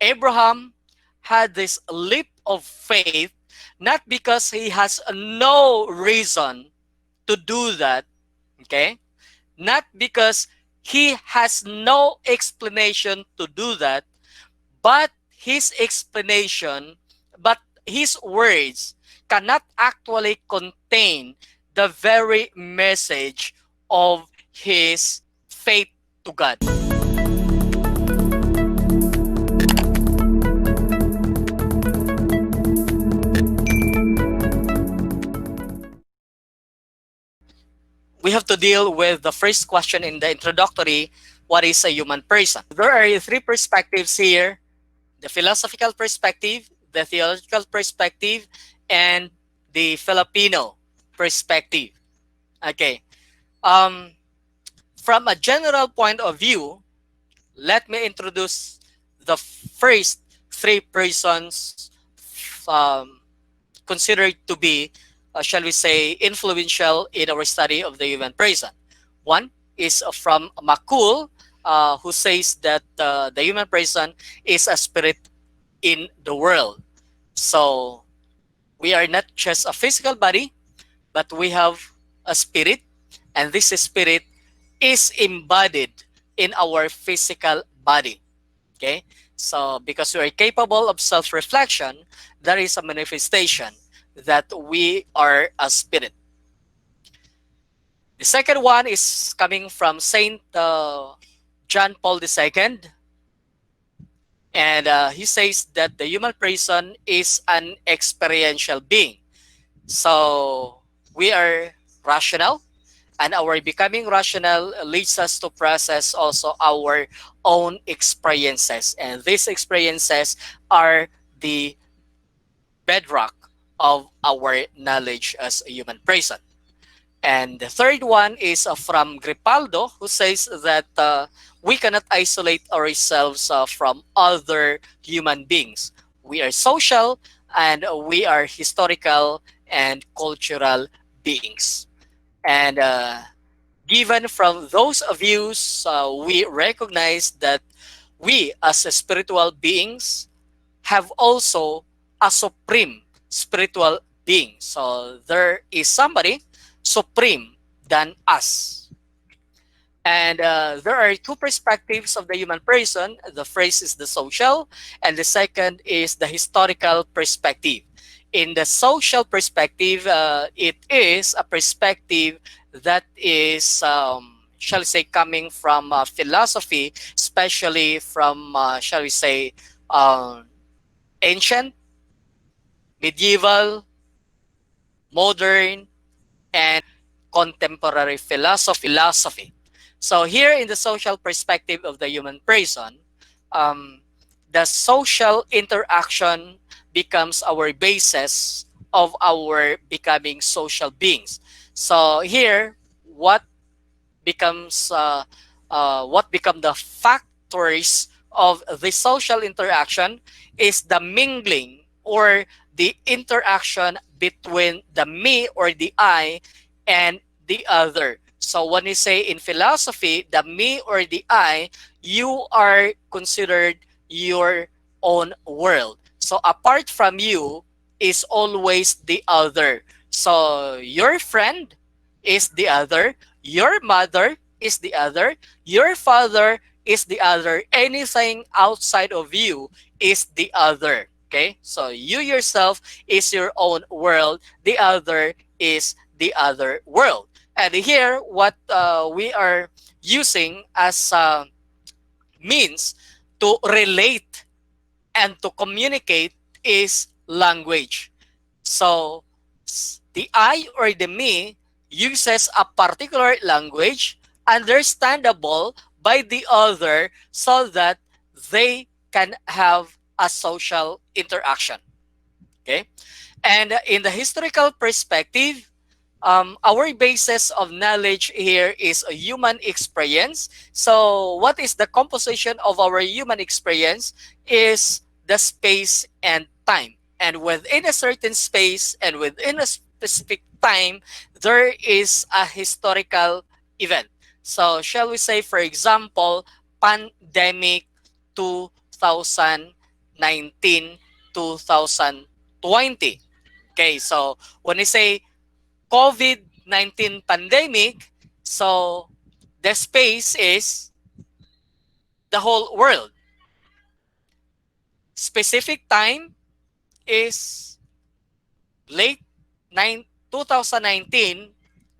Abraham had this leap of faith, not because he has no reason to do that, okay? Not because he has no explanation to do that, but his explanation, but his words cannot actually contain the very message of his faith to God. We have to deal with the first question in the introductory: what is a human person? There are three perspectives here: the philosophical perspective, the theological perspective, and the Filipino perspective. Okay. Um, from a general point of view, let me introduce the first three persons considered to be, shall we say, influential in our study of the human person. One is from McCool, who says that the human person is a spirit in the world. So we are not just a physical body, but we have a spirit, and this spirit is embodied in our physical body. Okay? So because we are capable of self-reflection, that is a manifestation that we are a spirit. The second one is coming from Saint John Paul II, and he says that the human person is an experiential being. So we are rational, and our becoming rational leads us to process also our own experiences, and these experiences are the bedrock of our knowledge as a human person. And the third one is from Gripaldo, who says that we cannot isolate ourselves from other human beings. We are social, and we are historical and cultural beings. And given from those views, we recognize that we as spiritual beings have also a supreme spiritual being. So there is somebody supreme than us. And there are two perspectives of the human person. The first is the social, and the second is the historical perspective. In the social perspective, it is a perspective that is, shall we say, coming from philosophy, especially from, shall we say, um, ancient, medieval, modern, and contemporary philosophy. So here in the social perspective of the human person, um, the social interaction becomes our basis of our becoming social beings. So here, becomes what become the factors of the social interaction is the mingling or the interaction between the me or the I and the other. So when you say in philosophy, the me or the I, you are considered your own world. So apart from you is always the other. So your friend is the other, your mother is the other, your father is the other, anything outside of you is the other. Okay, so you yourself is your own world, the other is the other world. And here, what we are using as means to relate and to communicate is language. So the I or the me uses a particular language understandable by the other so that they can have a social interaction. Okay? And in the historical perspective, our basis of knowledge here is a human experience. So what is the composition of our human experience is the space and time. And within a certain space and within a specific time, there is a historical event. So shall we say, for example, pandemic 2019. COVID-19 2020. Okay, so when we say COVID-19 pandemic, so the space is the whole world. Specific time is late 2019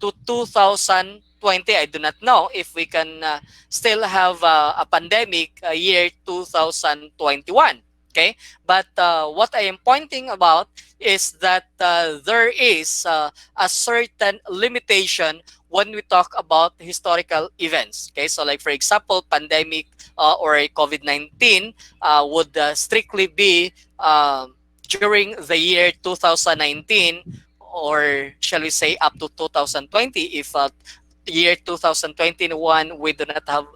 to 2020. I do not know if we can still have a pandemic year 2021. Okay, but what I am pointing about is that there is a certain limitation when we talk about historical events. Okay, so like for example, pandemic or a COVID-19 would strictly be during the year 2019, or shall we say up to 2020, if year 2021 we do not have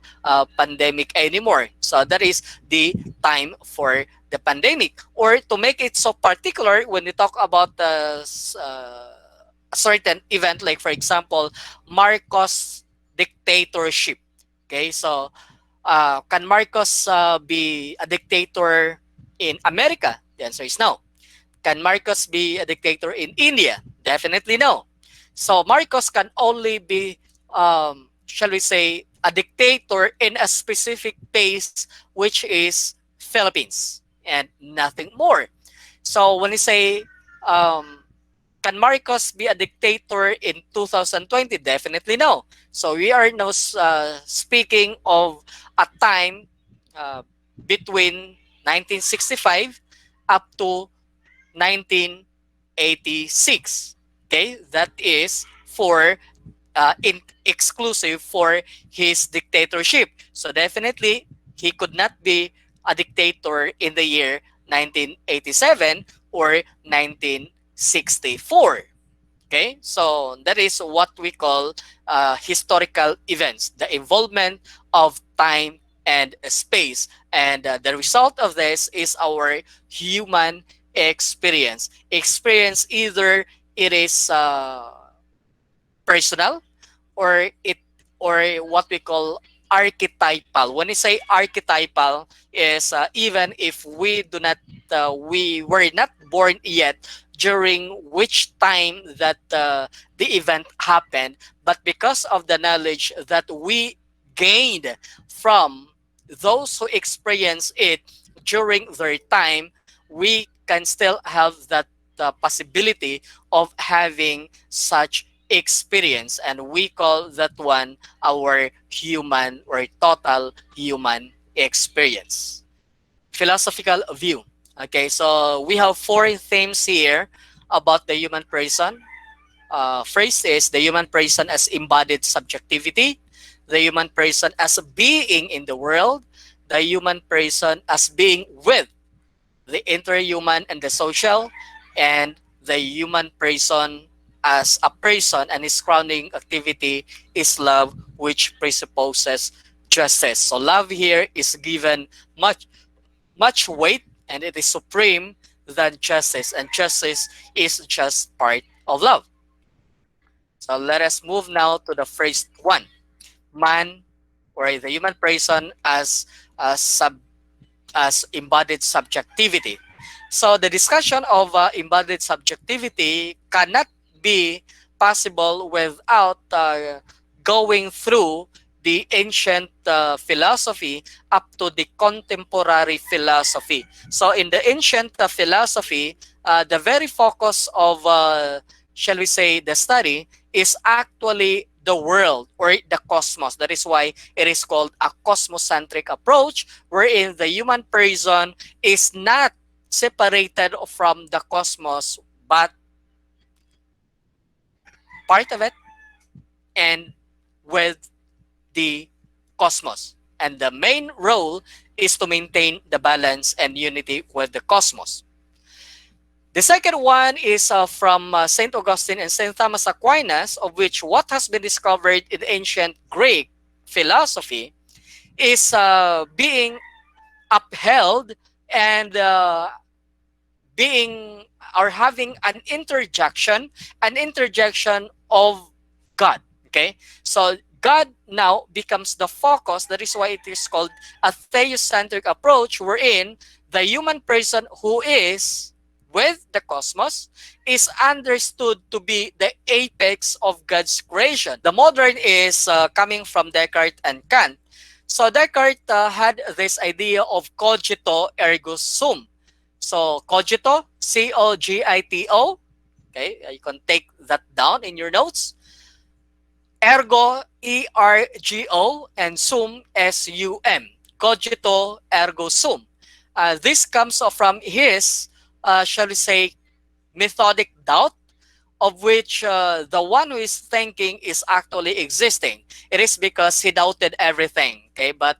pandemic anymore. So that is the time for the pandemic. Or to make it so particular, when we talk about a certain event, like for example, Marcos dictatorship. Okay, so can Marcos be a dictator in America? The answer is no. Can Marcos be a dictator in India? Definitely no. So Marcos can only be, shall we say, a dictator in a specific place, which is Philippines, and nothing more. So when you say, um, can Marcos be a dictator in 2020? Definitely no. So we are now speaking of a time uh, between 1965 up to 1986. Okay, that is for exclusive for his dictatorship. So definitely he could not be a dictator in the year 1987 or 1964. Okay, so that is what we call historical events, the involvement of time and space. And the result of this is our human experience. Experience, either it is personal, or it, or what we call archetypal. When we say archetypal, is even if we do not we were not born yet during which time that the event happened, but because of the knowledge that we gained from those who experience it during their time, we can still have that possibility of having such experience, and we call that one our human or total human experience. Philosophical view. Okay, so we have four themes here about the human person. First is the human person as embodied subjectivity, the human person as a being in the world, the human person as being with the interhuman and the social, and the human person as a person, and his crowning activity is love, which presupposes justice. So love here is given much weight, and it is supreme than justice, and justice is just part of love. So let us move now to the first one, man, or the human person as embodied subjectivity. So the discussion of embodied subjectivity cannot be possible without going through the ancient philosophy up to the contemporary philosophy. So in the ancient philosophy, the very focus of, shall we say, the study is actually the world or the cosmos. That is why it is called a cosmocentric approach, wherein the human person is not separated from the cosmos, but part of it and with the cosmos. And the main role is to maintain the balance and unity with the cosmos. The second one is from St. Augustine and St. Thomas Aquinas, of which what has been discovered in ancient Greek philosophy is being upheld and being or having an interjection of God. Okay, so God now becomes the focus. That is why it is called a theocentric approach, wherein the human person who is with the cosmos is understood to be the apex of God's creation. The modern is coming from Descartes and Kant. So Descartes had this idea of cogito ergo sum. So cogito, cogito, okay, you can take that down in your notes. Ergo, ergo, and sum, sum. Cogito ergo sum. This comes from his, shall we say, methodic doubt, of which the one who is thinking is actually existing. It is because he doubted everything. Okay, but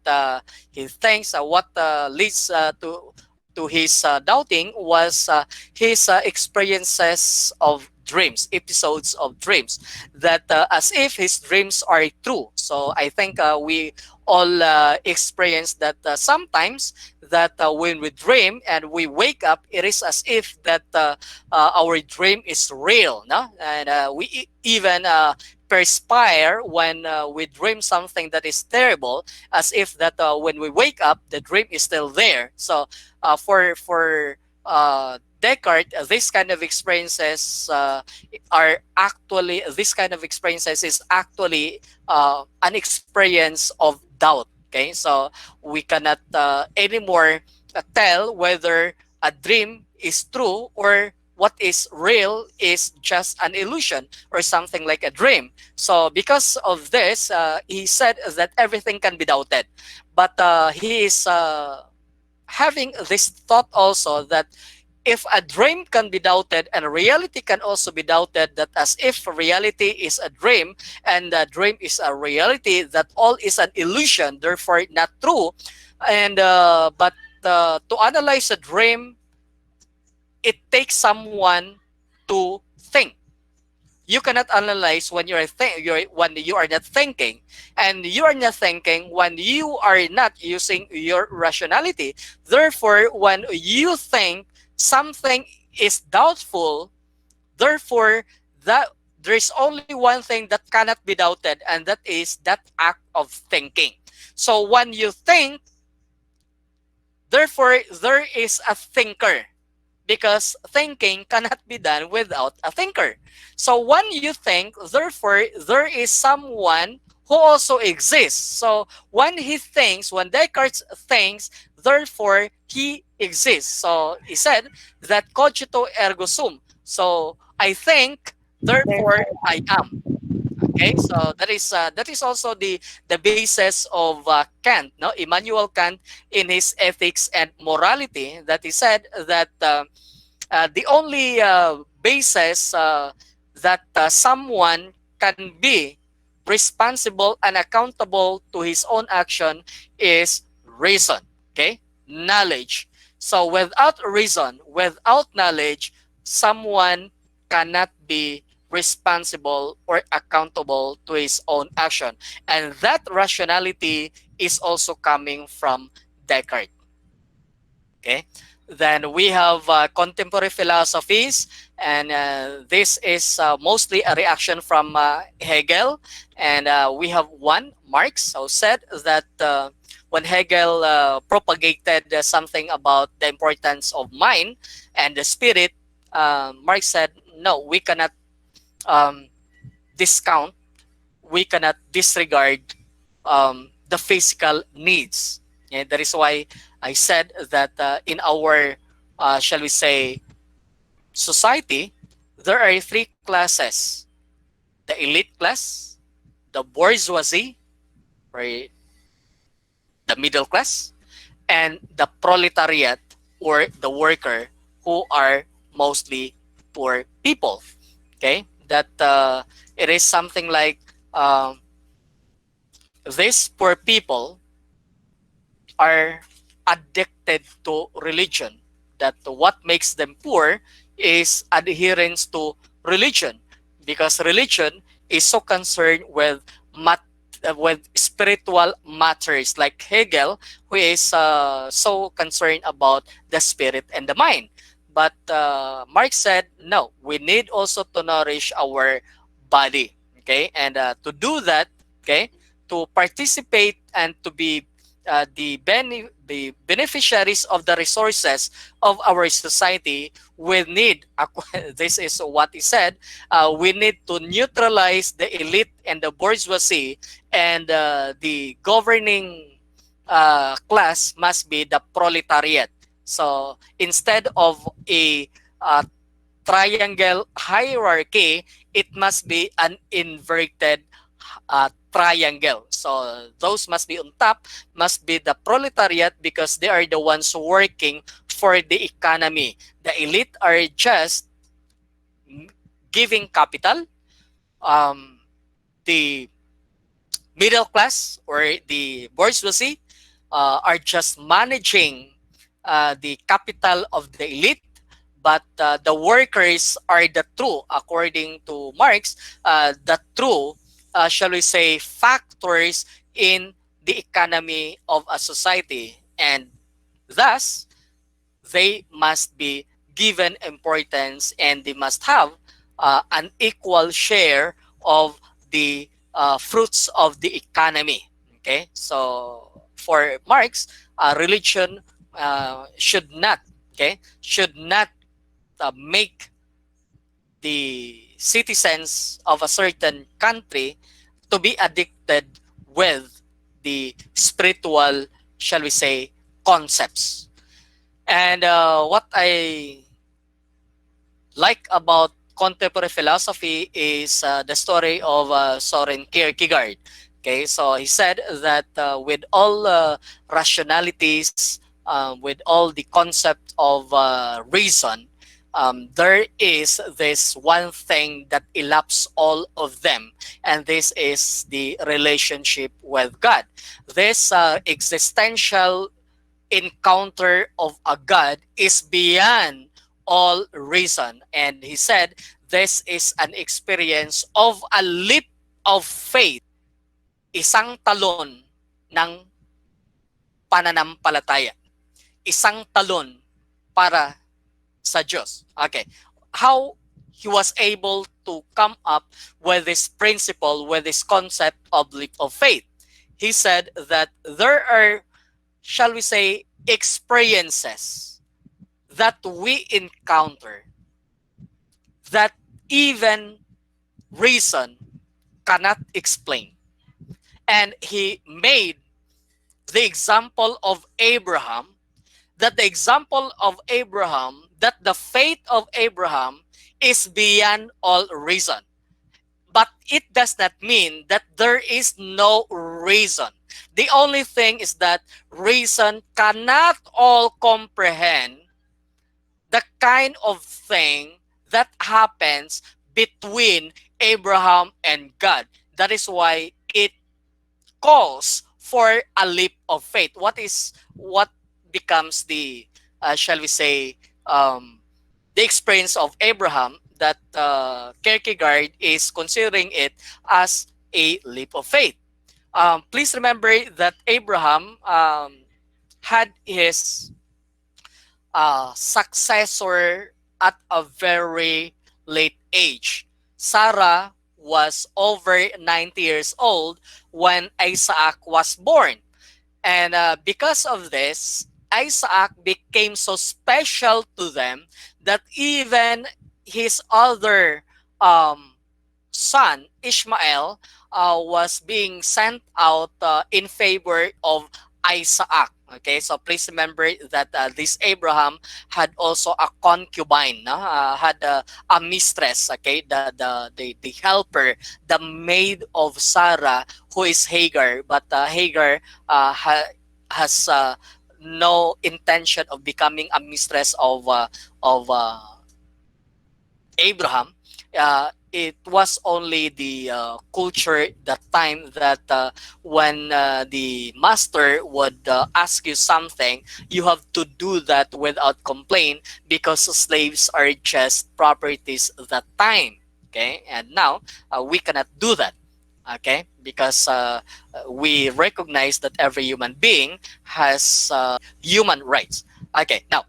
he thinks what leads to his doubting was his experiences of dreams, episodes of dreams, that as if his dreams are true. So I think we all experience that sometimes that when we dream and we wake up, it is as if that our dream is real, no? And we even perspire when we dream something that is terrible, as if that when we wake up, the dream is still there. So for Descartes, this kind of experiences are actually this kind of experiences is actually an experience of doubt. Okay, so we cannot anymore tell whether a dream is true or what is real is just an illusion or something like a dream. So because of this, he said that everything can be doubted. But he is having this thought also that if a dream can be doubted and reality can also be doubted, that as if reality is a dream and the dream is a reality, that all is an illusion, therefore not true. And but to analyze a dream, it takes someone to think. You cannot analyze when when you are not thinking, and you are not thinking when you are not using your rationality. Therefore, when you think something is doubtful, therefore that there is only one thing that cannot be doubted, and that is that act of thinking. So when you think, therefore there is a thinker, because thinking cannot be done without a thinker. So when you think, therefore there is someone who also exists. So when he thinks, when Descartes thinks, therefore he exists. So he said that cogito ergo sum. So I think, therefore Therefore, I am. Okay, so that is also the basis of Kant, no, Immanuel Kant, in his Ethics and Morality, that he said that the only basis that someone can be responsible and accountable to his own action is reason, okay, knowledge. So without reason, without knowledge, someone cannot be responsible or accountable to his own action, and that rationality is also coming from Descartes. Okay, then we have contemporary philosophies, and this is mostly a reaction from Hegel, and we have one Marx who said that when Hegel propagated something about the importance of mind and the spirit, Marx said no, we cannot um, discount, we cannot disregard the physical needs. And that is why I said that in our, shall we say, society, there are three classes: the elite class, the bourgeoisie, or the middle class, and the proletariat, or the worker, who are mostly poor people. Okay, that it is something like these poor people are addicted to religion. That what makes them poor is adherence to religion, because religion is so concerned with with spiritual matters, like Hegel, who is so concerned about the spirit and the mind. But Marx said, no, we need also to nourish our body. Okay, and to do that, okay, to participate and to be the beneficiaries of the resources of our society, we need, this is what he said, we need to neutralize the elite and the bourgeoisie, and the governing class must be the proletariat. So instead of a uh, triangle hierarchy, it must be an inverted triangle. So those must be on top, must be the proletariat, because they are the ones working for the economy. The elite are just giving capital. Um, the middle class or the bourgeoisie are just managing the capital of the elite, but the workers are the true, according to Marx, the true, shall we say, factors in the economy of a society. And thus, they must be given importance, and they must have an equal share of the fruits of the economy. Okay, so for Marx, religion should not, should not make the citizens of a certain country to be addicted with the spiritual, shall we say, concepts. And what I like about contemporary philosophy is the story of Soren Kierkegaard. Okay, so he said that with all rationalities, with all the concept of reason, there is this one thing that elapses all of them, and this is the relationship with God. This existential encounter of a God is beyond all reason. And he said, this is an experience of a leap of faith, isang talon ng pananampalataya, isang talon para sa Diyos. Okay. How he was able to come up with this principle, with this concept of leap of faith? He said that there are, shall we say, experiences that we encounter that even reason cannot explain. And he made the example of Abraham, that the example of Abraham, that the faith of Abraham is beyond all reason. But it does not mean that there is no reason. The only thing is that reason cannot all comprehend the kind of thing that happens between Abraham and God. That is why it calls for a leap of faith. What becomes the shall we say, the experience of Abraham, that Kierkegaard is considering it as a leap of faith. Please remember that Abraham had his successor at a very late age. Sarah was over 90 years old when Isaac was born. And because of this, Isaac became so special to them that even his other um, son, Ishmael, was being sent out in favor of Isaac. Okay, so please remember that this Abraham had also a concubine, no? Had a mistress, okay, the helper, the maid of Sarah, who is Hagar. But Hagar has no intention of becoming a mistress of Abraham. It was only the culture that time that when the master would ask you something, you have to do that without complaint, because slaves are just properties that time. Okay, and now we cannot do that. Okay, because we recognize that every human being has human rights. Okay, now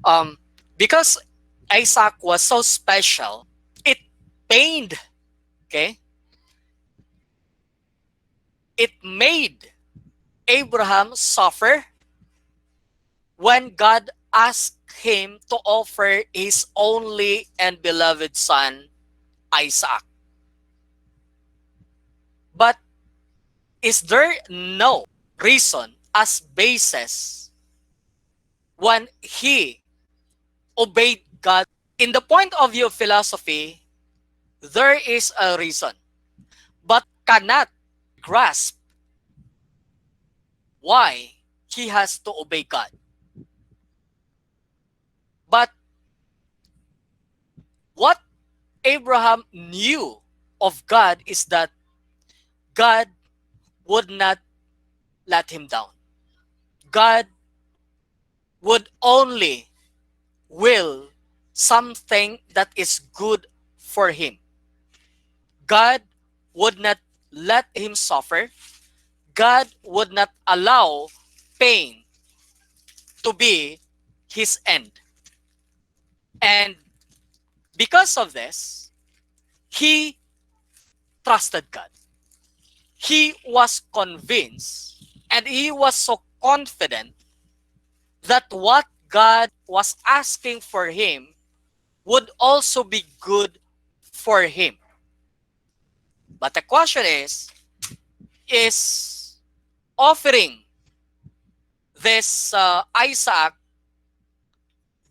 um, because Isaac was so special, it pained, okay? It made Abraham suffer when God asked him to offer his only and beloved son, Isaac. But is there no reason as basis when he obeyed God? In the point of view of philosophy, there is a reason, but cannot grasp why he has to obey God. But what Abraham knew of God is that God would not let him down. God would only will something that is good for him. God would not let him suffer. God would not allow pain to be his end. And because of this, he trusted God. He was convinced and he was so confident that what God was asking for him would also be good for him. But the question is offering this Isaac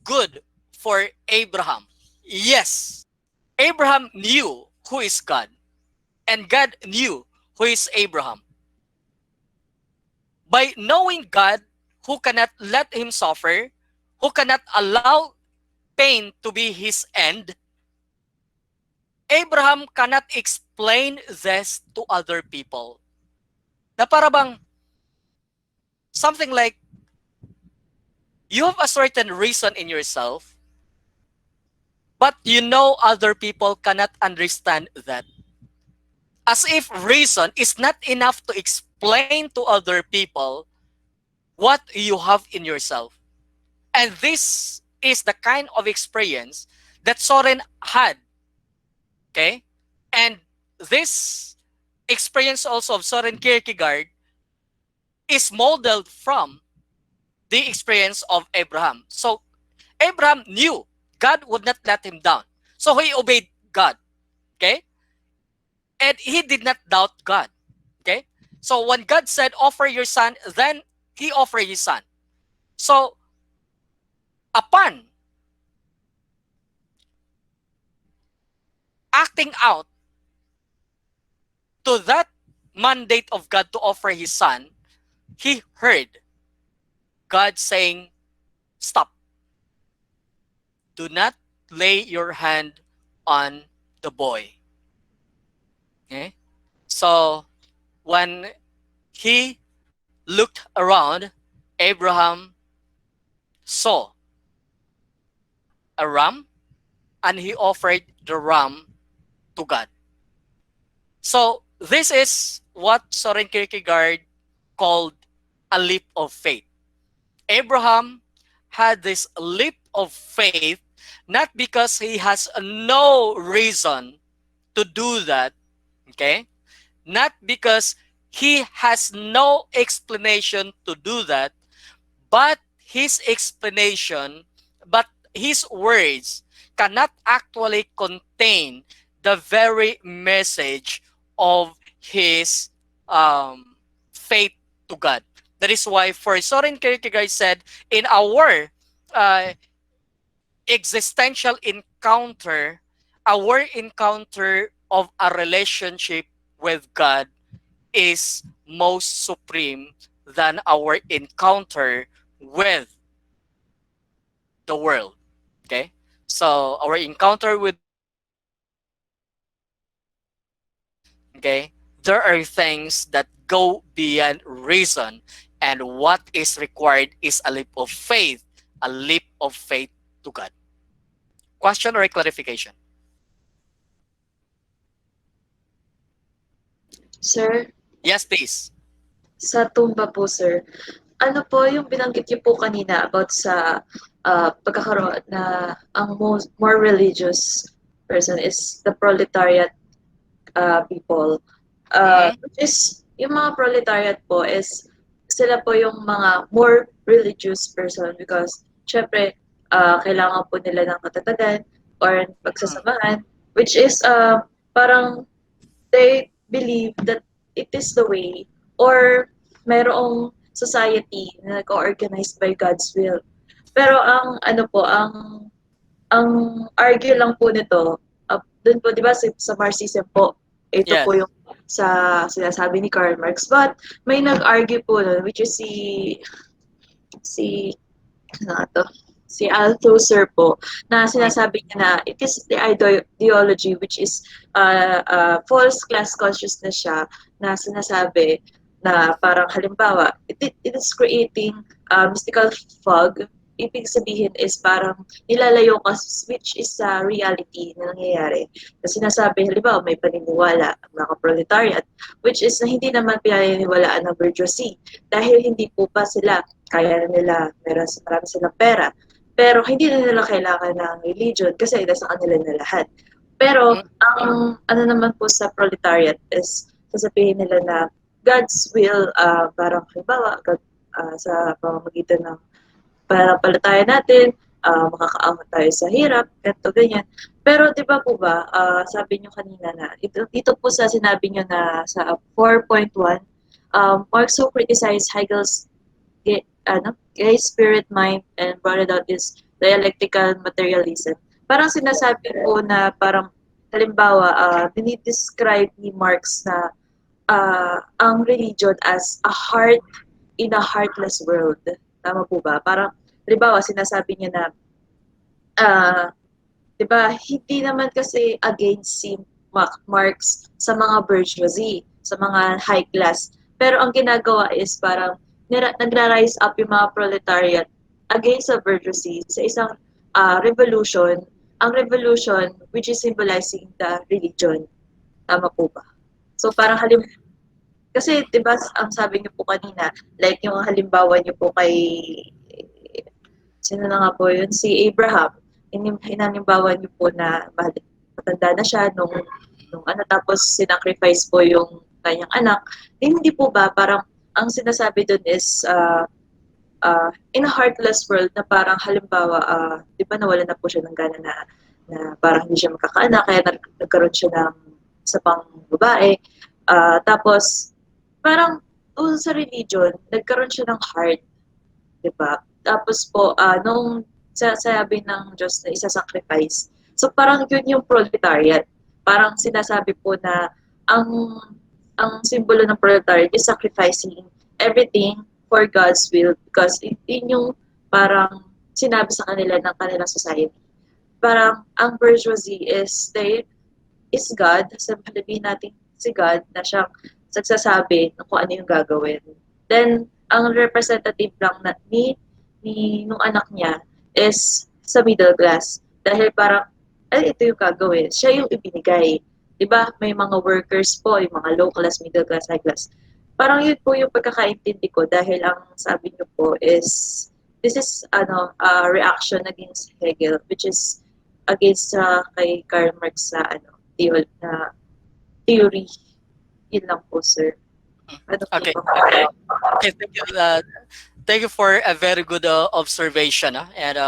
good for Abraham? Yes. Abraham knew who is God, and God knew who is Abraham. By knowing God, who cannot let him suffer, who cannot allow pain to be his end, Abraham cannot explain this to other people. Na para bang something like you have a certain reason in yourself, but you know other people cannot understand that. As if reason is not enough to explain to other people what you have in yourself. And this is the kind of experience that Soren had. Okay? And this experience also of Soren Kierkegaard is modeled from the experience of Abraham. So Abraham knew God would not let him down. So he obeyed God. Okay? And he did not doubt God. Okay? So when God said, offer your son, then he offered his son. So upon acting out to that mandate of God to offer his son, he heard God saying, stop. Do not lay your hand on the boy. Okay? So when he looked around, Abraham saw a ram and he offered the ram to God. So this is what Soren Kierkegaard called a leap of faith. Abraham had this leap of faith not because he has no reason to do that, okay? Not because he has no explanation to do that, but his explanation, but his words cannot actually contain the very message of his faith to God. That is why for Soren Kierkegaard said, in our uh, existential encounter, our encounter of a relationship with God is most supreme than our encounter with the world. Okay? So our encounter with the world, okay, there are things that go beyond reason, and what is required is a leap of faith to God. Question or a clarification? Sir, Yes, please. sa tumba po, sir, ano po yung binanggit niyo po kanina about sa pagkakaroon na ang more religious person is the proletariat people. Mm-hmm. Which is, yung mga proletariat po is sila po yung mga more religious person because syempre kailangan po nila ng katatagan or Mm. pagsasamahan which is parang they believe that it is the way or merong society na nag-organized by God's will. Pero ang ano po, ang argue lang po nito, dun po 'di ba sa Marxism po, ito po Yes. yung sa sinasabi ni Karl Marx. But may nag-argue po nun which is si ano nga 'to, si Althusser po na Mm. sinasabi niya na it is the ideology which is false class consciousness siya na sinasabi na parang halimbawa it is creating mystical fog. Ibig sabihin is parang nilalayo ka which is sa reality na nangyayari. Na sinasabi halimbawa may paniniwala ang mga proletariat which is na hindi naman pinaniniwalaan ng bourgeoisie dahil hindi po pa sila kaya na nila, marami silang pera. Pero hindi na nila kailangan ng religion kasi nasa kanila na lahat. Pero Mm. ang ano naman po sa proletariat is sasabihin nila na God's will, parang halimbawa, sa pamamagitan ng pananampalataya natin, makakaangat tayo sa hirap, ganito, ganyan. Pero di ba po ba, sabi nyo kanina na, dito po sa sinabi nyo na sa 4.1, Marx who criticized Hegel's gay spirit mind and brought it out is dialectical materialism. Parang sinasabi po na parang halimbawa dinidescribe ni Marx na ang religion as a heart in a heartless world. Tama po ba? Parang halimbawa sinasabi niya na 'di ba, hindi naman kasi against si Marx sa mga bourgeoisie, sa mga high class. Pero ang ginagawa is parang nagra-rise up yung mga proletariat against the bourgeoisie sa isang revolution. Ang revolution which is symbolizing the religion. Tama po ba? So parang kasi 'di ba ang sabi niyo po kanina, like yung halimbawa niyo po kay sino na nga po yun, si Abraham, hinanimbawan niyo po na matanda na siya nung ano, tapos sinacrifice po yung kanyang anak. Hindi po ba parang ang sinasabi dun is in a heartless world na parang halimbawa, di ba nawala na po siya ng gana na parang hindi siya makakaanak, kaya nagkaroon siya ng isa pang babae. Tapos, parang sa religion, nagkaroon siya ng heart, 'di ba? Tapos po, nung sabi ng Diyos na isa-sacrifice. So parang yun yung proletariat. Parang sinasabi po na ang ang simbolo ng proletariat is sacrificing everything for God's will because yun yung parang sinabi sa kanila ng kanilang society. Parang ang bourgeoisie is God, sabihin natin si God na siyang nagsasabi ng kung ano yung gagawin. Then, ang representative lang ni nung anak niya is sa middle class. Dahil parang, ay, ito yung gagawin. Siya yung ibinigay. 'Di ba? May mga workers po, yung mga low class, middle class, high class. Parang yun po yung pagkakaintindi ko dahil ang sabi niyo po is this is reaction against Hegel which is against kay Karl Marx sa na theory. Yun lang po, sir. Ano po Okay. ba? Okay. Thank you for a very good observation, and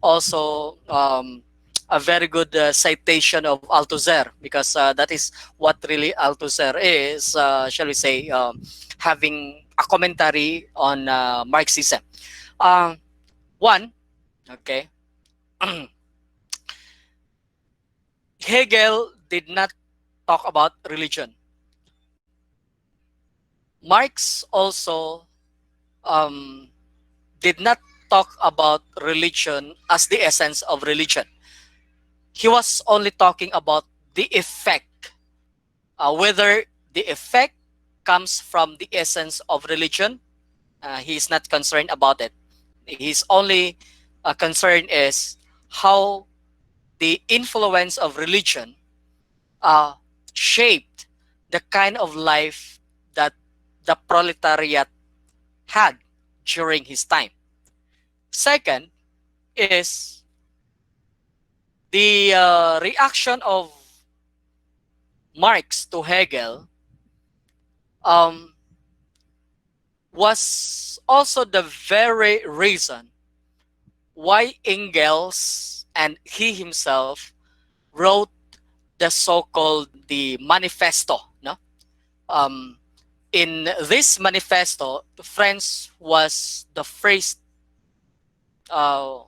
also a very good citation of Althusser, because that is what really Althusser is. Shall we say, having a commentary on Marxism. Um, One, okay, Hegel did not talk about religion. Marx also um, did not talk about religion as the essence of religion. He was only talking about the effect, whether the effect comes from the essence of religion. He is not concerned about it. His only concern is how the influence of religion uh, shaped the kind of life that the proletariat had during his time. Second is the reaction of Marx to Hegel um, was also the very reason why Engels and he himself wrote the so-called the manifesto. No, um, in this manifesto, France was the first uh,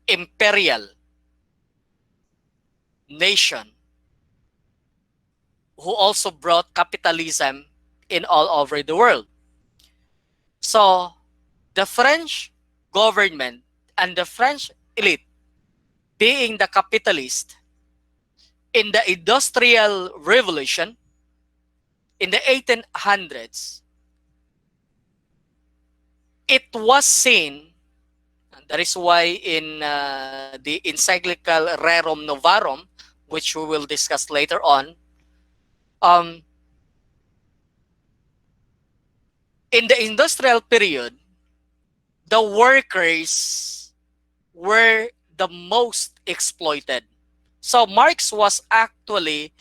imperial nation who also brought capitalism in all over the world. So the French government and the French elite, being the capitalist in the industrial revolution in the 1800s, it was seen, and that is why in the encyclical Rerum Novarum, which we will discuss later on, um, in the industrial period, the workers were the most exploited. So Marx was actually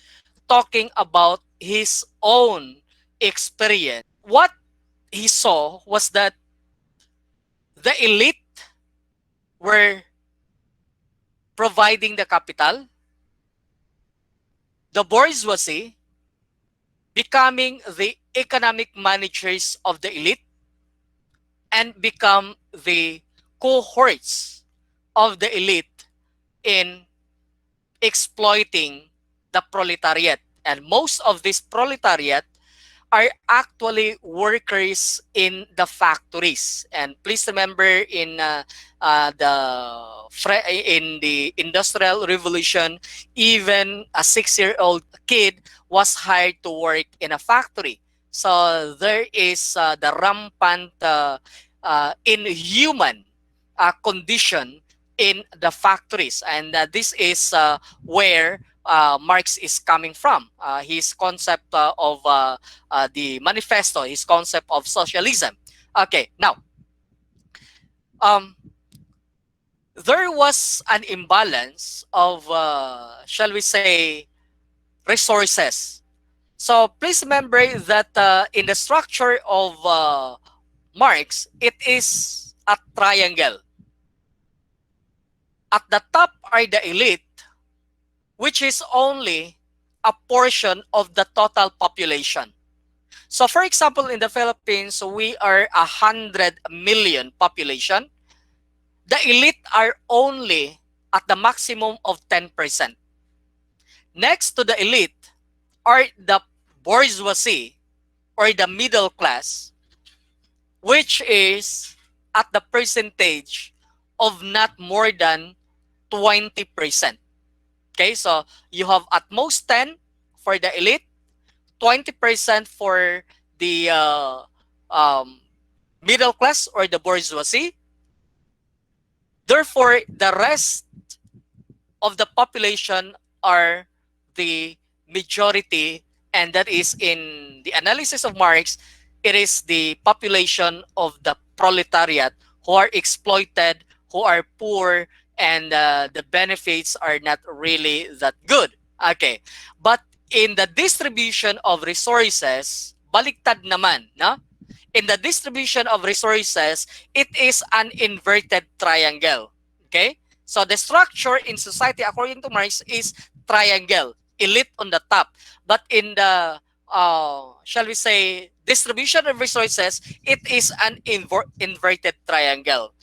talking about his own experience. What he saw was that the elite were providing the capital, the bourgeoisie becoming the economic managers of the elite, and become the cohorts of the elite in exploiting the proletariat. And most of this proletariat are actually workers in the factories. And please remember, in in the Industrial Revolution, even a 6-year-old kid was hired to work in a factory. So there is the rampant inhuman condition in the factories, and this is where Marx is coming from. His concept of the manifesto, his concept of socialism. Okay, now, um, there was an imbalance of, shall we say, resources. So please remember that in the structure of Marx, it is a triangle. At the top are the elite, which is only a portion of the total population. So for example, in the Philippines, we are 100 million population. The elite are only at the maximum of 10%. Next to the elite are the bourgeoisie or the middle class, which is at the percentage of not more than 20%. Okay, so you have at most 10 for the elite, 20% for the middle class or the bourgeoisie. Therefore, the rest of the population are the majority, and that is in the analysis of Marx, it is the population of the proletariat who are exploited, who are poor, and the benefits are not really that good. Okay, but in the distribution of resources, baliktad naman, no? In the distribution of resources, it is an inverted triangle. Okay? So the structure in society, according to Marx, is triangle, elite on the top. But in the, shall we say, distribution of resources, it is an inverted triangle.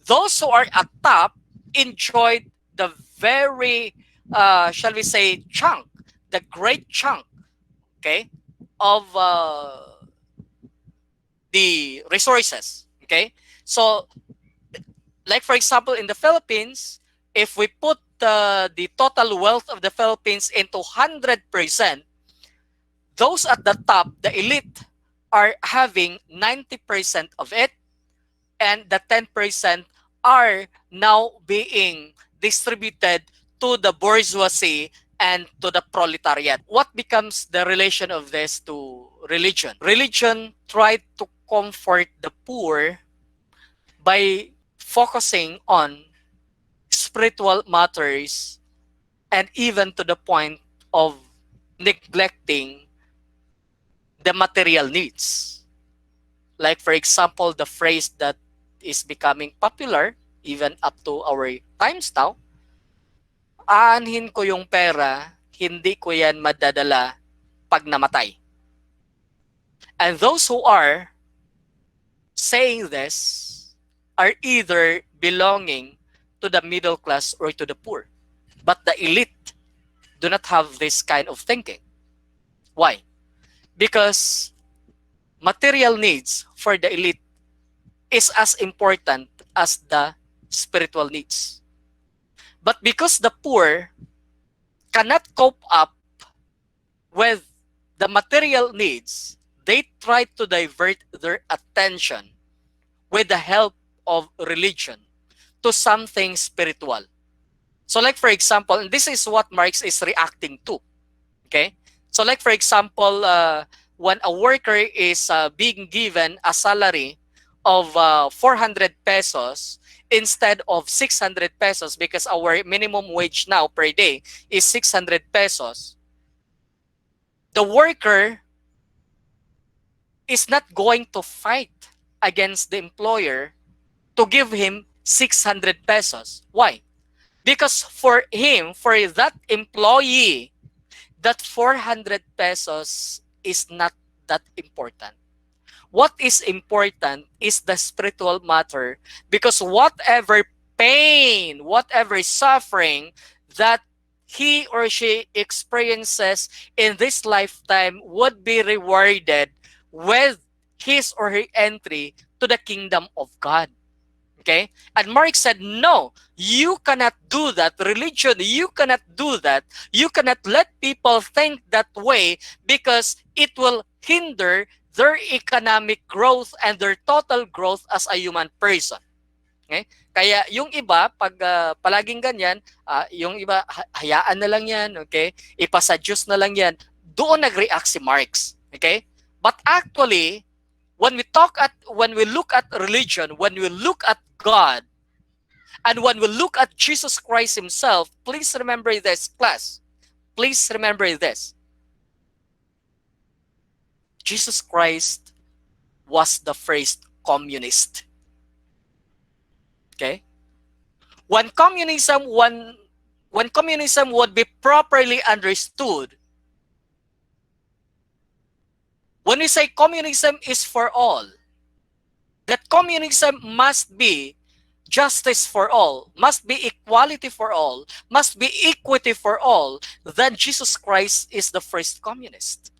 Those who are at top enjoyed the very, shall we say, chunk, the great chunk, okay, of the resources. Okay, so like for example in the Philippines, if we put the total wealth of the Philippines into 100%, those at the top, the elite, are having 90% of it, and the 10% are now being distributed to the bourgeoisie and to the proletariat. What becomes the relation of this to religion? Religion tried to comfort the poor by focusing on spiritual matters, and even to the point of neglecting the material needs. Like for example, the phrase that is becoming popular even up to our times now, aanhin ko yung pera, hindi ko yan madadala pag namatay. And those who are saying this are either belonging to the middle class or to the poor. But the elite do not have this kind of thinking. Why? Because material needs for the elite is as important as the spiritual needs. But because the poor cannot cope up with the material needs, they try to divert their attention with the help of religion to something spiritual. So like for example, and this is what Marx is reacting to. Okay? So like for example, when a worker is being given a salary of 400 pesos instead of 600 pesos, because our minimum wage now per day is 600 pesos, the worker is not going to fight against the employer to give him 600 pesos. Why? Because for him, for that employee, that 400 pesos is not that important. What is important is the spiritual matter, because whatever pain, whatever suffering that he or she experiences in this lifetime would be rewarded with his or her entry to the kingdom of God. Okay? And Mark said, no, you cannot do that. Religion, you cannot do that. You cannot let people think that way because it will hinder their economic growth and their total growth as a human person. Okay? Kaya yung iba, pag palaging ganyan, yung iba, hayaan na lang yan, okay? Ipasa Diyos na lang yan. Doon nag-react si Marx. Okay? But actually, when we look at religion, when we look at God, and when we look at Jesus Christ himself, please remember this, class. Please remember this. Jesus Christ was the first communist. Okay? When communism would be properly understood, when we say communism is for all, that communism must be justice for all, must be equality for all, must be equity for all, then Jesus Christ is the first communist.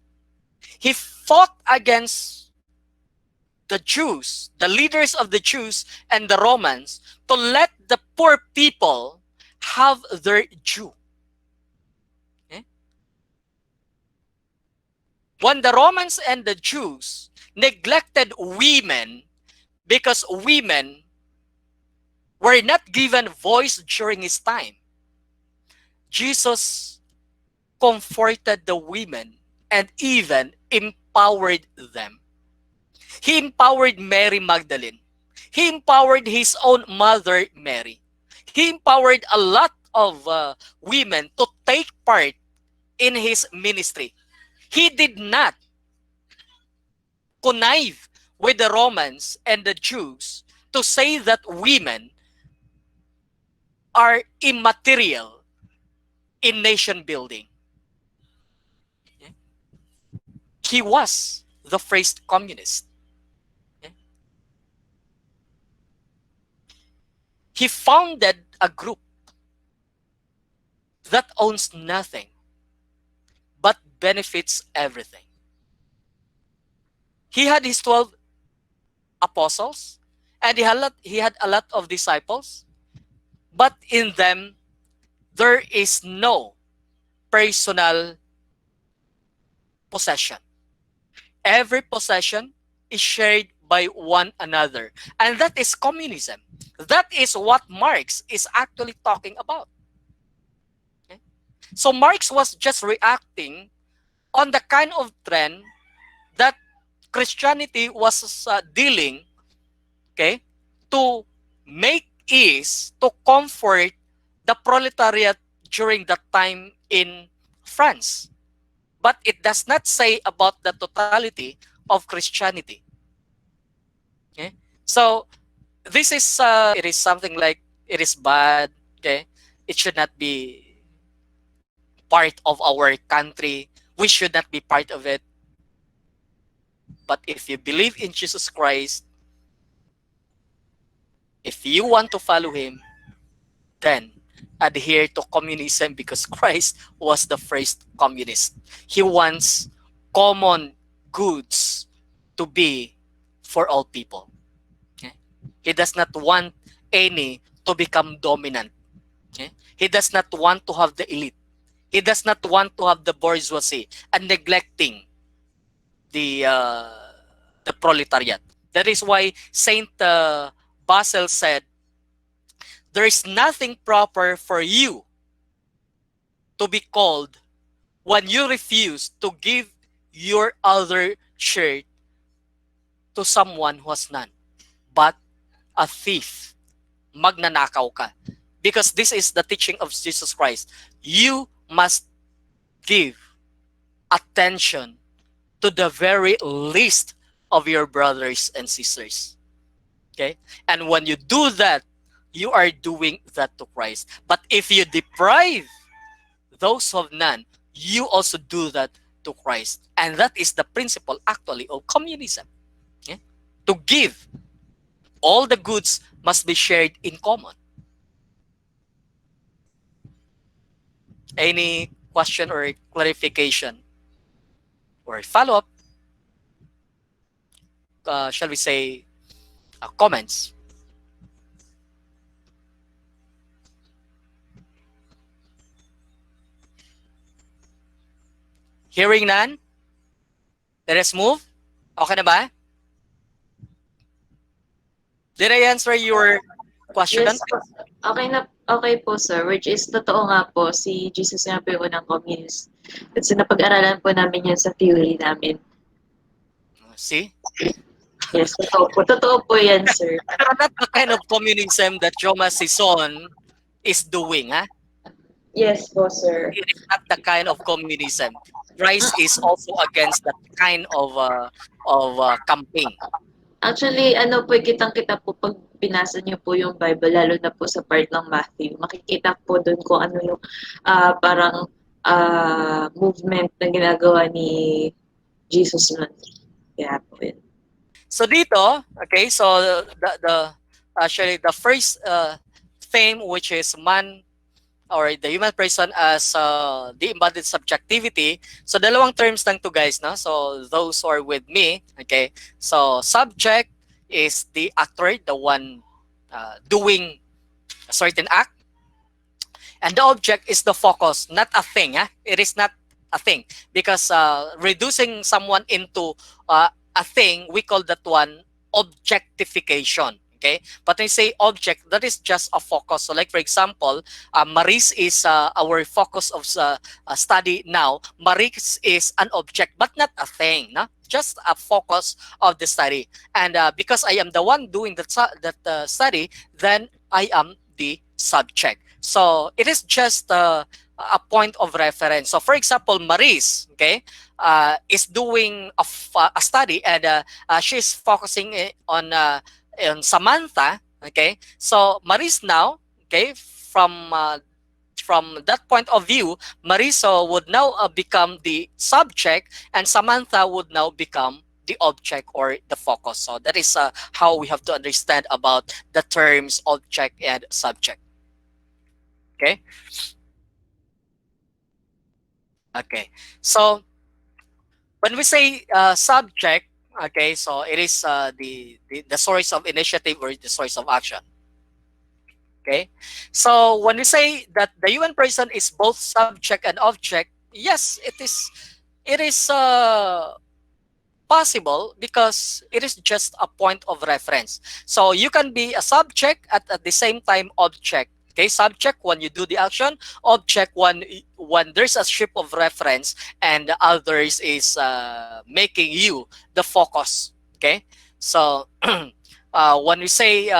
He fought against the Jews, the leaders of the Jews and the Romans, to let the poor people have their due. Okay? When the Romans and the Jews neglected women because women were not given voice during his time, Jesus comforted the women and even empowered them. He empowered Mary Magdalene. He empowered his own mother, Mary. He empowered a lot of women to take part in his ministry. He did not connive with the Romans and the Jews to say that women are immaterial in nation building. He was the first communist. He founded a group that owns nothing but benefits everything. He had his 12 apostles and he had a lot of disciples, but in them there is no personal possession. Every possession is shared by one another. And that is communism. That is what Marx is actually talking about. Okay? So Marx was just reacting on the kind of trend that Christianity was dealing, okay, to make ease, to comfort the proletariat during that time in France. but it does not say about the totality of Christianity. Okay? So this is it is something like it is bad. Okay, it should not be part of our country. We should not be part of it. But if you believe in Jesus Christ, if you want to follow Him, then adhere to communism because Christ was the first communist. He wants common goods to be for all people. Okay? He does not want any to become dominant. Okay? He does not want to have the elite. He does not want to have the bourgeoisie and neglecting the uh, the proletariat. That is why Saint Basil said, "There is nothing proper for you to be called when you refuse to give your other shirt to someone who has none, but a thief, magnanakaw ka." Because this is the teaching of Jesus Christ. You must give attention to the very least of your brothers and sisters. Okay? And when you do that, you are doing that to Christ. But if you deprive those who have none, you also do that to Christ. And that is the principle actually of communism. Okay? To give, all the goods must be shared in common. Any question or clarification or follow up, shall we say, comments? Hearing none, let us move. Okay na ba? Did I answer your question? Yes po. Okay po, sir. Which is, totoo nga po, si Jesus nga po yung unang communist. Kasi napag-aralan po namin yan sa theory namin. See? Yes, totoo po. Totoo po yan, sir. Pero not the kind of communism that Joma Sison is doing, ha? Yes po, sir. It is not the kind of communism. Christ is also against that kind of campaign. Actually, ano po, kitang-kita po pag binasa niyo po yung Bible, lalo na po sa part ng Matthew, makikita po doon kung ano yung parang movement na ginagawa ni Jesus nun. Kaya po yun. So dito, okay, so the actually the first theme, which is man or the human person as the embodied subjectivity. So dalawang terms lang to, guys, no? So those who are with me, okay? So subject is the actor, the one doing a certain act, and the object is the focus, not a thing. It is not a thing because reducing someone into a thing, we call that one objectification. Okay, but when I say object, that is just a focus. So, like for example, Maris is our focus of study now. Maris is an object, but not a thing. No? Just a focus of the study. And because I am the one doing that study, then I am the subject. So it is just a point of reference. So, for example, Maris, okay, is doing a study, and she's focusing on Samantha. Okay, so Maris now, okay, from that point of view, Marisa would now become the subject, and Samantha would now become the object or the focus. So that is how we have to understand about the terms object and subject. Okay. Okay. So when we say subject, okay, so it is the source of initiative or the source of action. Okay. So when we say that the human person is both subject and object, yes, it is possible because it is just a point of reference. So you can be a subject at the same time object. Okay, subject when you do the action, object when there's a ship of reference and the others is making you the focus. Okay, so when we say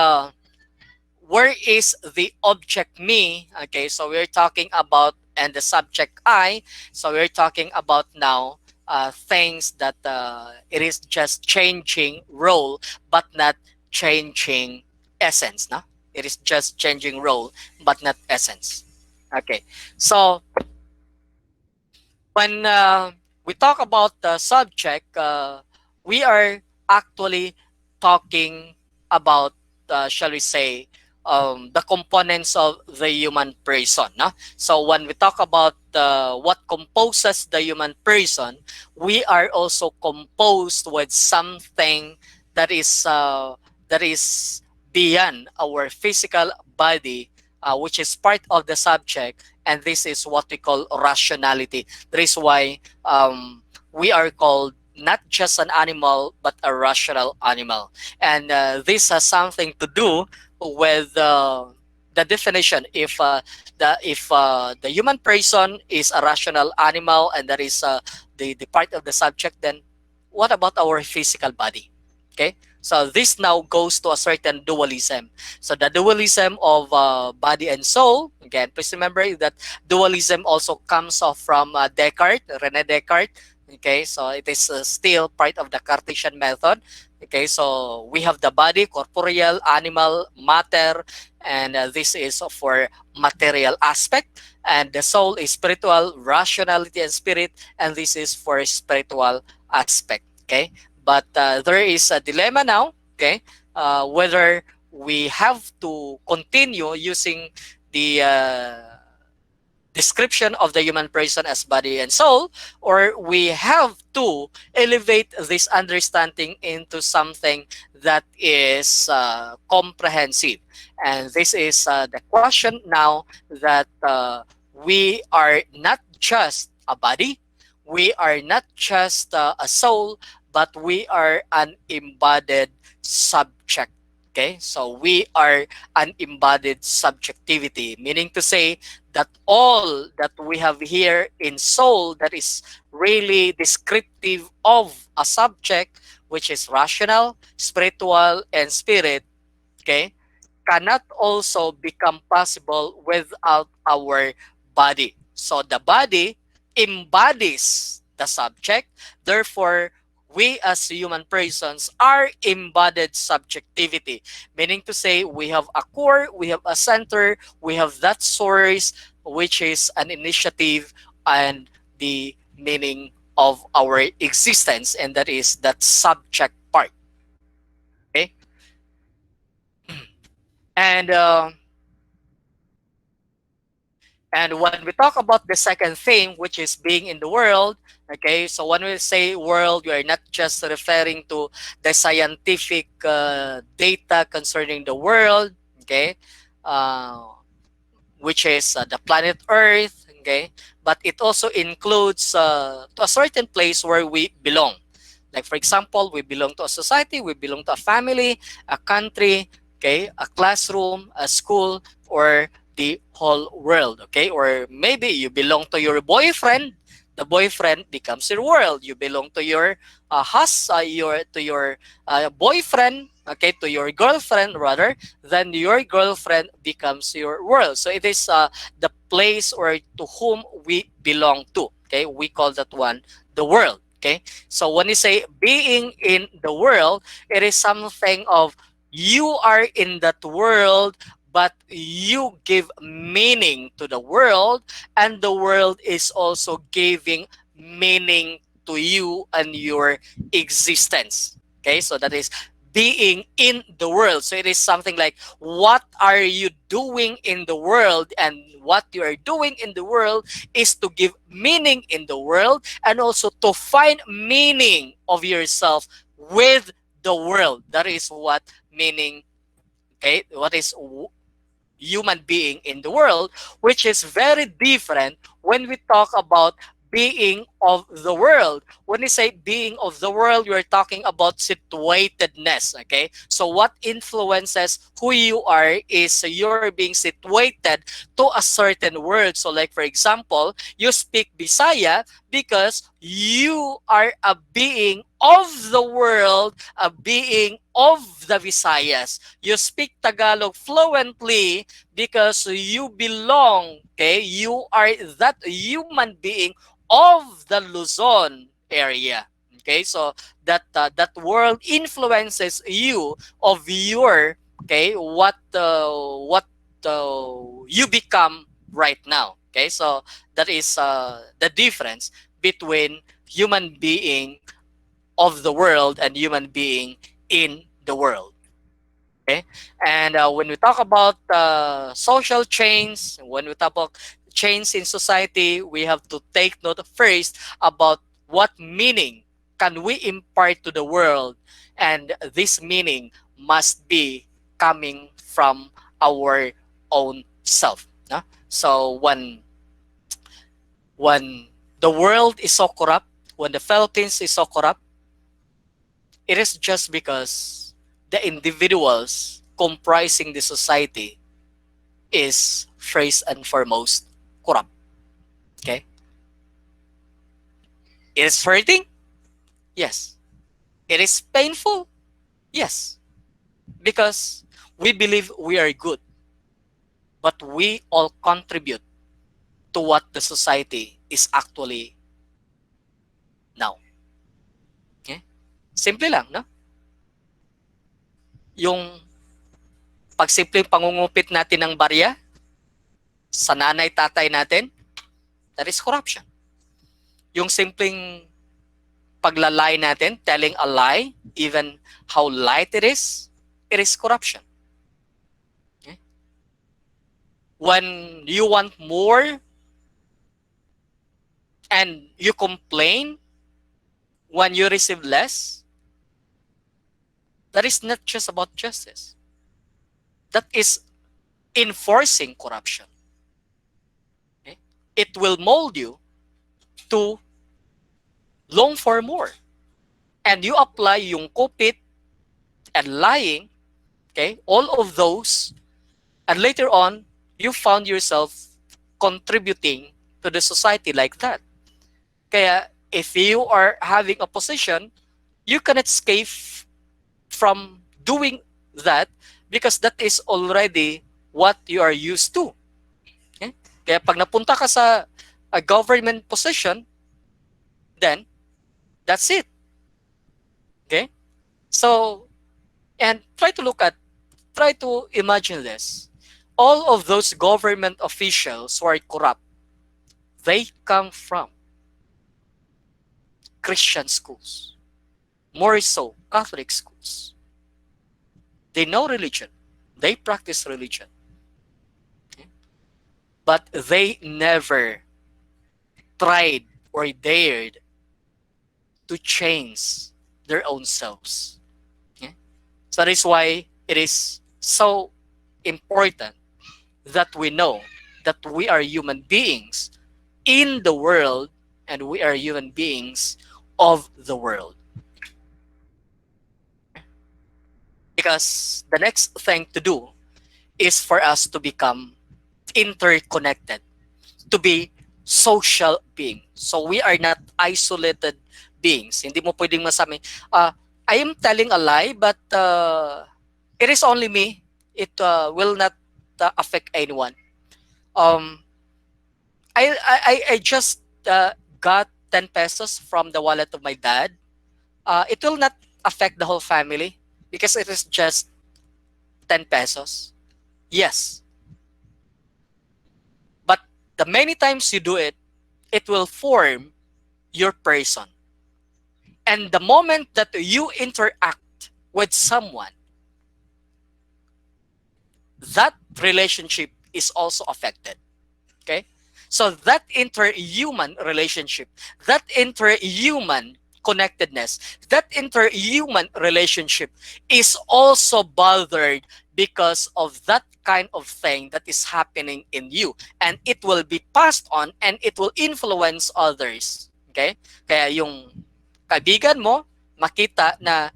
where is the object me? Okay, so we're talking about and the subject I. So we're talking about now things that it is just changing role, but not changing essence. No, it is just changing role, but not essence. Okay, so when we talk about the subject, we are actually talking about, shall we say, the components of the human person. No? So when we talk about what composes the human person, we are also composed with something that is beyond our physical body, which is part of the subject, and this is what we call rationality. That is why we are called not just an animal, but a rational animal. And this has something to do with the definition. If the human person is a rational animal, and that is the part of the subject, then what about our physical body? Okay, so this now goes to a certain dualism. So the dualism of body and soul. Again, please remember that dualism also comes off from Descartes, Rene Descartes. Okay, so it is still part of the Cartesian method. Okay, so we have the body, corporeal, animal, matter, and this is for material aspect. And the soul is spiritual, rationality, and spirit, and this is for spiritual aspect. Okay, but there is a dilemma now. Okay, whether we have to continue using the description of the human person as body and soul, or we have to elevate this understanding into something that is comprehensive. And this is the question now, that we are not just a body, we are not just a soul, but we are an embodied subject. Okay, so we are an embodied subjectivity, meaning to say that all that we have here in soul, that is really descriptive of a subject, which is rational, spiritual, and spirit, okay, cannot also become possible without our body. So the body embodies the subject. Therefore, we as human persons are embodied subjectivity, meaning to say we have a core, we have a center, we have that source, which is an initiative and the meaning of our existence, and that is that subject part. Okay, and when we talk about the second thing, which is being in the world, okay, so when we say world, we are not just referring to the scientific data concerning the world, okay, uh, which is the planet Earth, okay, but it also includes to a certain place where we belong. Like for example, we belong to a society, we belong to a family, a country, okay, a classroom, a school, or the whole world, okay? Or maybe you belong to your boyfriend, the boyfriend becomes your world. You belong to your boyfriend, okay, to your girlfriend rather, then your girlfriend becomes your world. So it is the place or to whom we belong to. Okay, we call that one the world. Okay, so when you say being in the world, it is something of you are in that world, but you give meaning to the world, and the world is also giving meaning to you and your existence. Okay, so that is being in the world. So it is something like what are you doing in the world, and what you are doing in the world is to give meaning in the world, and also to find meaning of yourself with the world. That is what meaning, okay, what is human being in the world, which is very different when we talk about being of the world. When we say being of the world, we're talking about situatedness. Okay, so what influences who you are is you're being situated to a certain world. So like for example, you speak Bisaya because you are a being of the world, a being of the Visayas. You speak Tagalog fluently because you belong, okay? You are that human being of the Luzon area. Okay, so that world influences you of your, okay, what you become right now. Okay, so that is the difference between human being of the world and human being in the world. Okay, and when we talk about social change, when we talk about change in society, we have to take note first about what meaning can we impart to the world, and this meaning must be coming from our own self. No? So when the world is so corrupt, when the Philippines is so corrupt, it is just because the individuals comprising the society is first and foremost corrupt. Okay? It is hurting? Yes. It is painful? Yes. Because we believe we are good, but we all contribute to what the society is actually now. Okay? Simple lang, no? Yung pagsimpleng pangungupit natin ng barya sa nanay tatay natin, that is corruption. Yung simpleng paglalay natin, telling a lie, even how light it is corruption. Okay? When you want more and you complain when you receive less, that is not just about justice. That is enforcing corruption. Okay? It will mold you to long for more. And you apply yung kupit and lying, okay, all of those, and later on, you found yourself contributing to the society like that. Kaya, if you are having a position, you cannot escape from doing that because that is already what you are used to. Okay? Kaya pag napunta ka sa a government position, then that's it. Okay? So, and try to imagine this. All of those government officials who are corrupt, they come from Christian schools, more so Catholic schools. They know religion, they practice religion, okay? But they never tried or dared to change their own selves. Okay? So that is why it is so important that we know that we are human beings in the world and we are human beings of the world. Because the next thing to do is for us to become interconnected, to be social being. So we are not isolated beings. Hindi mo pwedeng masabi, I am telling a lie, but it is only me. It will not affect anyone. Um, I just got 10 pesos from the wallet of my dad. It will not affect the whole family because it is just 10 pesos. Yes. But the many times you do it, it will form your person. And the moment that you interact with someone, that relationship is also affected. Okay? So that interhuman relationship, that interhuman connectedness, that interhuman relationship is also bothered because of that kind of thing that is happening in you. And it will be passed on and it will influence others. Okay? Kaya yung kaibigan mo, makita na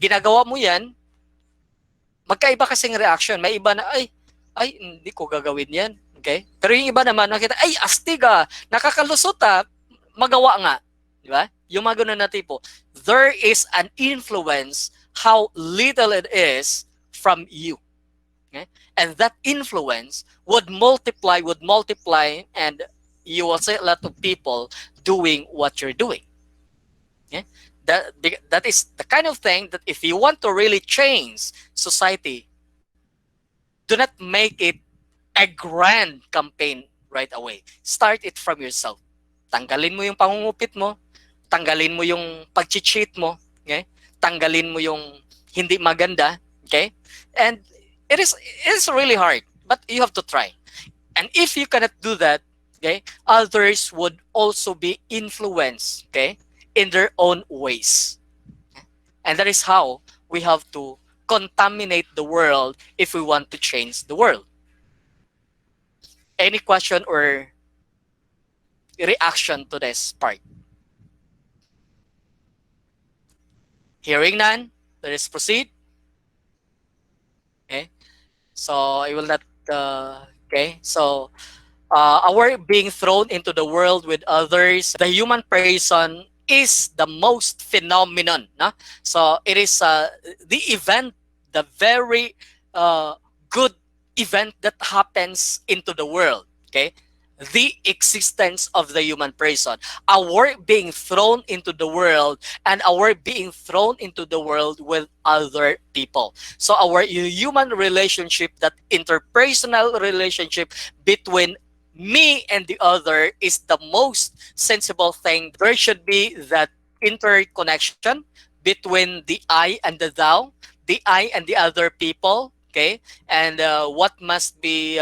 ginagawa mo yan, magkaiba kasing reaction. May iba na, ay, hindi ko gagawin yan. Okay? Pero yung iba naman, nakita, ay, astig nakakalusot magawa nga. Di ba? Yung mga ganun na tipo, there is an influence how little it is from you. Okay? And that influence would multiply, and you will see a lot of people doing what you're doing. Okay? That is the kind of thing that if you want to really change society, do not make it a grand campaign right away. Start it from yourself. Tanggalin mo yung pangungupit mo, tanggalin mo yung pag-cheat mo, okay? Tanggalin mo yung hindi maganda, okay? And it is really hard, but you have to try. And if you cannot do that, okay, others would also be influenced, okay, in their own ways. And that is how we have to contaminate the world if we want to change the world. Any question or reaction to this part? Hearing none, let us proceed. Okay. So I will not. Okay. So our being thrown into the world with others, the human person is the most phenomenon. No? So it is the event, the very good event that happens into the world. Okay, the existence of the human person, our being thrown into the world, and our being thrown into the world with other people. So our human relationship, that interpersonal relationship between me and the other, is the most sensible thing. There should be that interconnection between the I and the thou, the I and the other people. Okay, and what must be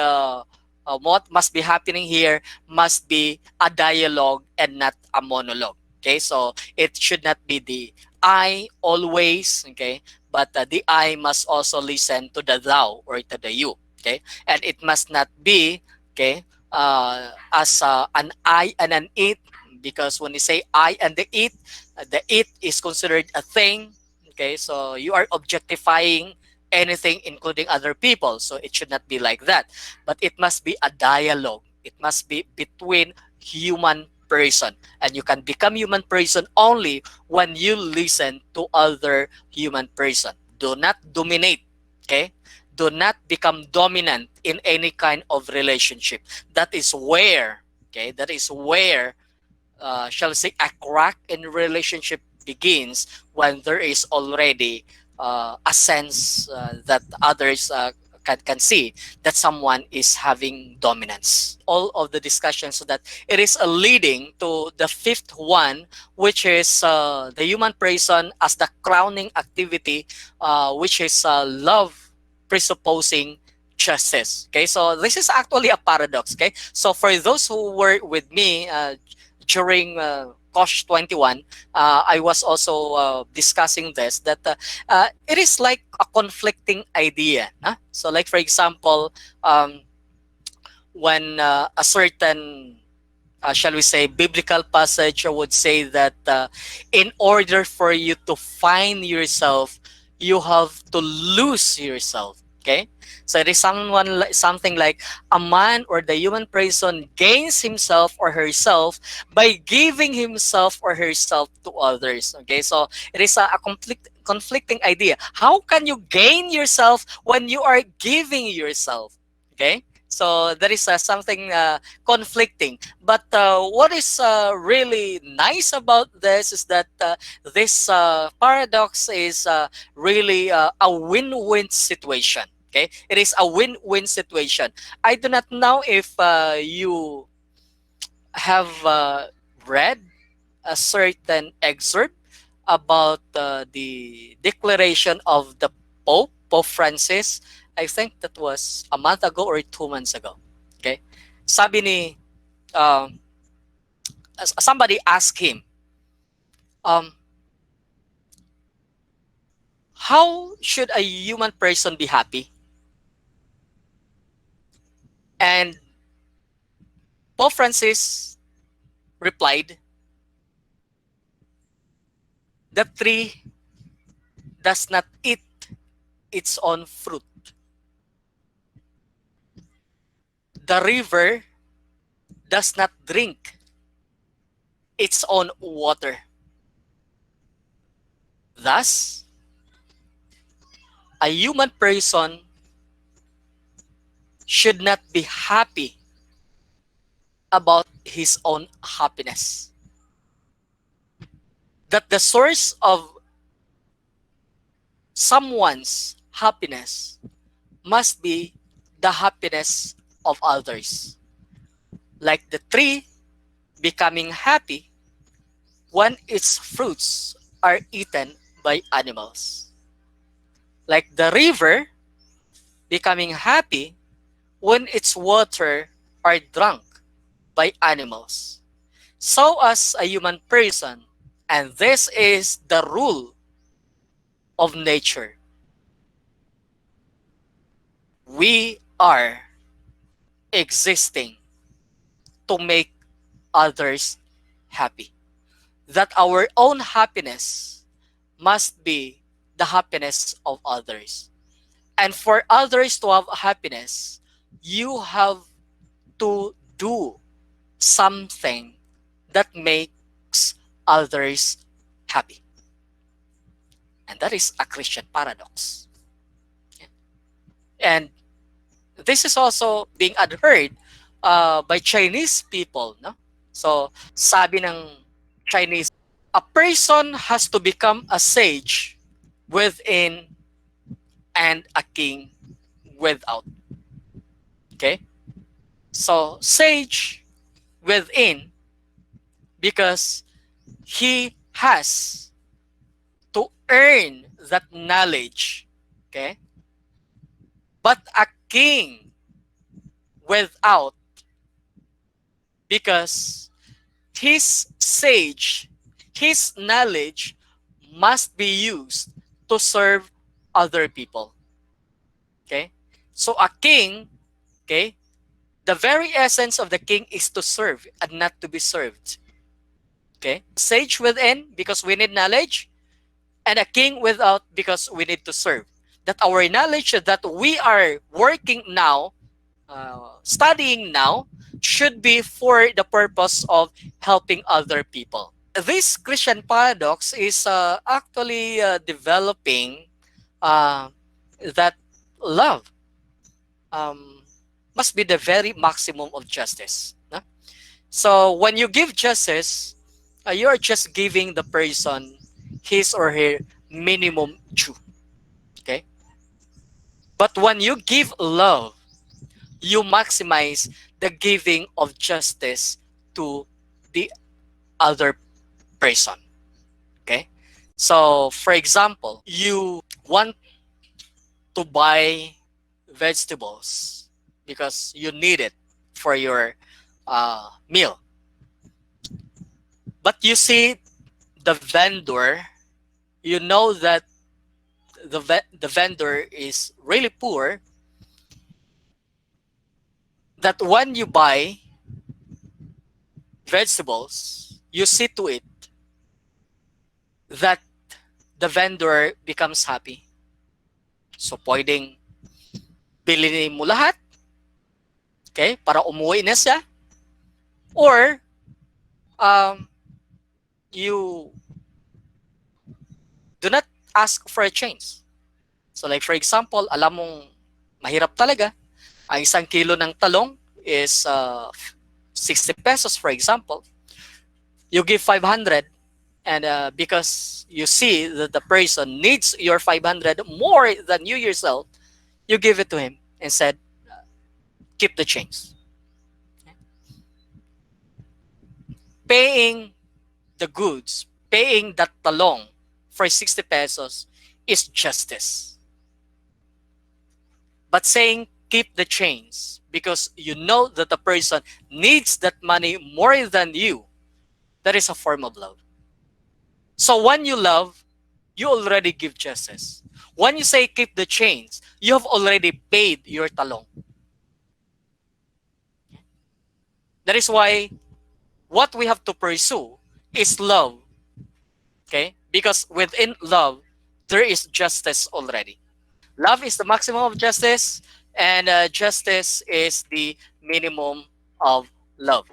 happening here must be a dialogue and not a monologue. Okay, so it should not be the I always. Okay, but the I must also listen to the thou or to the you. Okay, and it must not be, okay, as an I and an it, because when you say I and the it is considered a thing. Okay, so you are objectifying anything, including other people. So it should not be like that. But it must be a dialogue. It must be between human person. And you can become human person only when you listen to other human person. Do not dominate. Okay? Do not become dominant in any kind of relationship. That is where, okay, that is where, shall I say, a crack in relationship begins, when there is already a sense that others can see that someone is having dominance. All of the discussion, so that it is leading to the fifth one, which is the human person as the crowning activity, which is love presupposing justice. Okay, so this is actually a paradox. Okay, so for those who were with me during COSH 21, I was also discussing this, that it is like a conflicting idea. Huh? So, like for example, um, when a certain, shall we say, biblical passage would say that in order for you to find yourself, you have to lose yourself. Okay, so it is something like a man or the human person gains himself or herself by giving himself or herself to others. Okay, so it is a conflicting idea. How can you gain yourself when you are giving yourself? Okay, so there is something conflicting. But what is really nice about this is that this paradox is really a win-win situation. Okay, it is a win-win situation. I do not know if you have read a certain excerpt about the declaration of the Pope Francis. I think that was a month ago or 2 months ago. Okay, sabi ni, um, somebody asked him, um, how should a human person be happy? And Pope Francis replied, the tree does not eat its own fruit. The river does not drink its own water. Thus, a human person should not be happy about his own happiness. That the source of someone's happiness must be the happiness of others. Like the tree becoming happy when its fruits are eaten by animals. Like the river becoming happy when its water are drunk by animals. So as a human person, and this is the rule of nature, we are existing to make others happy. That our own happiness must be the happiness of others. And for others to have happiness, you have to do something that makes others happy. And that is a Christian paradox. And this is also being adhered by Chinese people. No? So, sabi ng Chinese, a person has to become a sage within and a king without. Okay? So, sage within because he has to earn that knowledge. Okay? But a king without because his sage, his knowledge must be used to serve other people. Okay? So a king, okay, the very essence of the king is to serve and not to be served. Okay? Sage within because we need knowledge, and a king without because we need to serve. That our knowledge that we are working now, studying now, should be for the purpose of helping other people. This Christian paradox is actually developing uh, that love um, must be the very maximum of justice. No? So when you give justice, you are just giving the person his or her minimum due. Okay, but when you give love, you maximize the giving of justice to the other person. Okay, so for example, you want to buy vegetables because you need it for your meal, but you see the vendor, you know that the vendor is really poor, that when you buy vegetables, you see to it that the vendor becomes happy. So pwedeng bilhin mo lahat, okay, para umuwi na siya, or um, you do not ask for a change. So like for example, alam mong mahirap talaga, ang isang kilo ng talong is 60 pesos for example. You give 500, and because you see that the person needs your 500 more than you yourself, you give it to him and said, keep the change. Paying the goods, paying that talong for 60 pesos is justice. But saying keep the change because you know that the person needs that money more than you, that is a form of love. So when you love, you already give justice. When you say keep the change, you have already paid your talong. That is why what we have to pursue is love. Okay? Because within love, there is justice already. Love is the maximum of justice, and justice is the minimum of love.